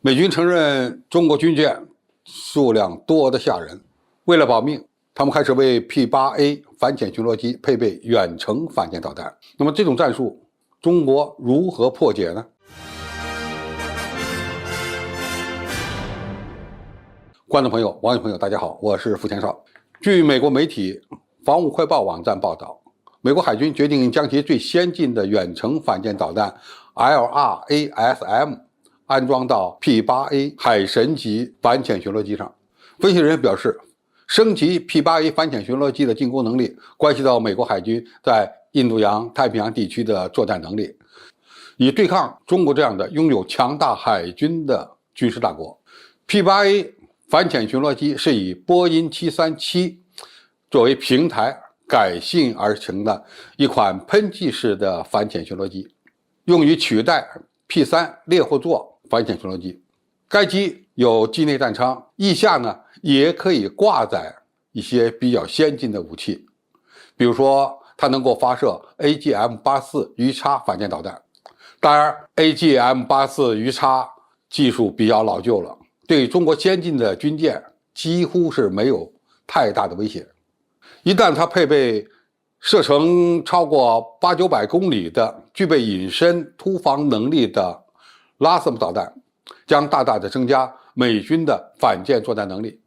美军承认中国军舰数量多得吓人，为了保命，他们开始为 P-8A 反潜巡逻机配备远程反舰导弹。那么这种战术，中国如何破解呢？观众朋友、网友朋友，大家好，我是付前少。据美国媒体《防务快报》网站报道，美国海军决定将其最先进的远程反舰导弹 LRASM 安装到 P-8A 海神级反潜巡逻机上。分析人员表示，升级 P-8A 反潜巡逻机的进攻能力，关系到美国海军在印度洋、太平洋地区的作战能力，以对抗中国这样的拥有强大海军的军事大国。P-8A 反潜巡逻机是以波音737作为平台改进而成的一款喷气式的反潜巡逻机，用于取代 P-3 猎户座反潜巡逻机。该机有机内弹舱，翼下呢也可以挂载一些比较先进的武器，比如说它能够发射 AGM-84 鱼叉反舰导弹。当然 AGM-84 鱼叉技术比较老旧了，对中国先进的军舰几乎是没有太大的威胁。一旦它配备射程超过800-900公里的具备隐身突防能力的 LRASM 导弹，将大大的增加美军的反舰作战能力。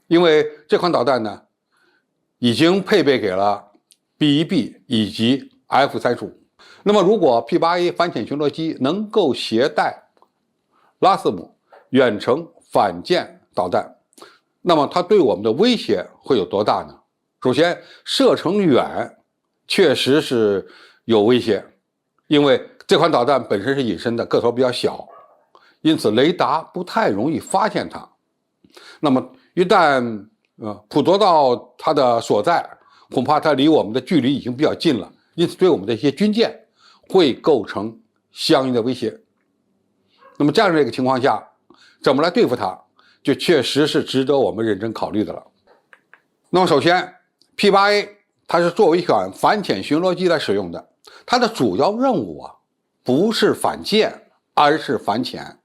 因为这款导弹呢，已经配备给了 B-1B 以及 F-35。那么如果 P-8A 反潜巡逻机能够携带 LRASM 远程反舰导弹，那么它对我们的威胁会有多大呢？首先，射程远确实是有威胁，因为这款导弹本身是隐身的，个头比较小，因此雷达不太容易发现它。那么一旦捕捉到它的所在，恐怕它离我们的距离已经比较近了，因此对我们的一些军舰会构成相应的威胁。那么这样的一个情况下，怎么来对付它，就确实是值得我们认真考虑的了。那么首先 P-8A 它是作为一款反潜巡逻机来使用的，它的主要任务不是反舰，而是反潜。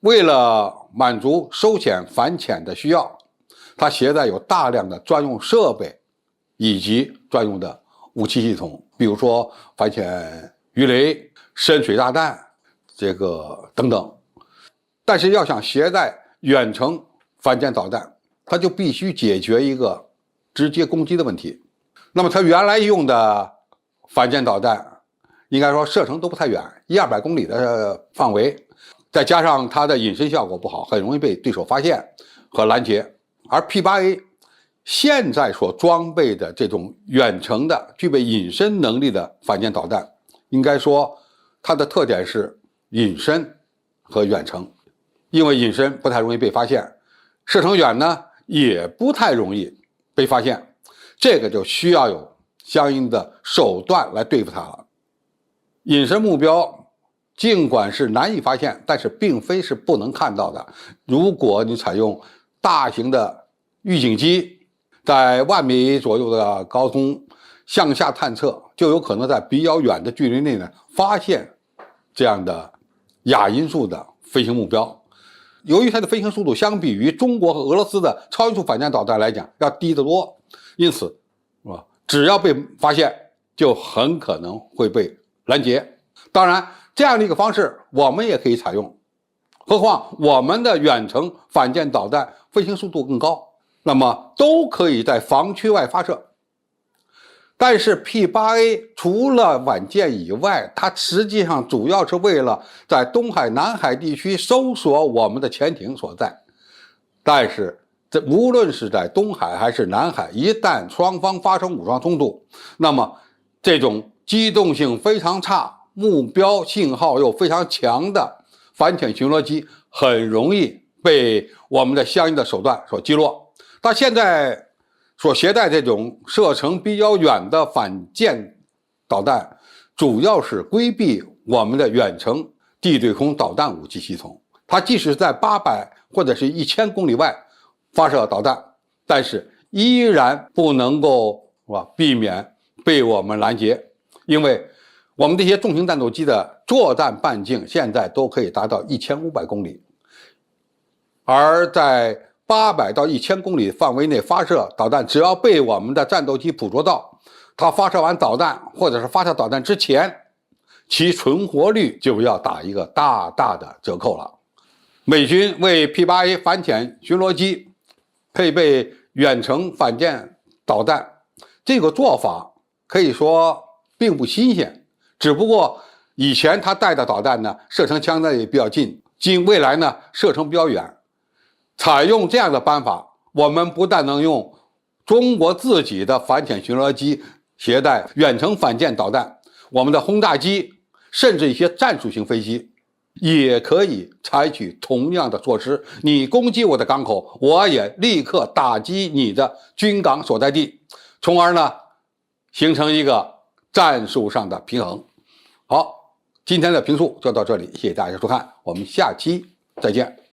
为了满足收潜反潜的需要，它携带有大量的专用设备以及专用的武器系统，比如说反潜鱼雷、深水炸弹等等。但是要想携带远程反舰导弹，它就必须解决一个直接攻击的问题。那么它原来用的反舰导弹应该说射程都不太远，100-200公里的范围，再加上它的隐身效果不好，很容易被对手发现和拦截。而 P-8A 现在所装备的这种远程的具备隐身能力的反舰导弹，应该说它的特点是隐身和远程。因为隐身不太容易被发现，射程远呢也不太容易被发现，这个就需要有相应的手段来对付它了。隐身目标尽管是难以发现，但是并非是不能看到的。如果你采用大型的预警机，在1万米左右的高空向下探测，就有可能在比较远的距离内呢发现这样的亚音速的飞行目标。由于它的飞行速度相比于中国和俄罗斯的超音速反舰导弹来讲要低得多，因此只要被发现就很可能会被拦截。当然这样的一个方式我们也可以采用，何况我们的远程反舰导弹飞行速度更高，那么都可以在防区外发射。但是 P-8A 除了反舰以外，它实际上主要是为了在东海、南海地区搜索我们的潜艇所在。但是无论是在东海还是南海，一旦双方发生武装冲突，那么这种机动性非常差、目标信号又非常强的反潜巡逻机很容易被我们的相应的手段所击落。到现在所携带这种射程比较远的反舰导弹，主要是规避我们的远程地对空导弹武器系统。它即使在800或者是1000公里外发射导弹，但是依然不能够避免被我们拦截，因为我们这些重型战斗机的作战半径现在都可以达到1500公里，而在800到1000公里范围内发射导弹，只要被我们的战斗机捕捉到，它发射完导弹或者是发射导弹之前，其存活率就要打一个大大的折扣了。美军为 P-8A 反潜巡逻机配备远程反舰导弹，这个做法可以说并不新鲜，只不过以前他带的导弹呢，射程相对比较近，未来呢射程比较远。采用这样的办法，我们不但能用中国自己的反潜巡逻机携带远程反舰导弹，我们的轰炸机甚至一些战术型飞机也可以采取同样的措施。你攻击我的港口，我也立刻打击你的军港所在地，从而呢形成一个战术上的平衡。好，今天的评述就到这里，谢谢大家收看，我们下期再见。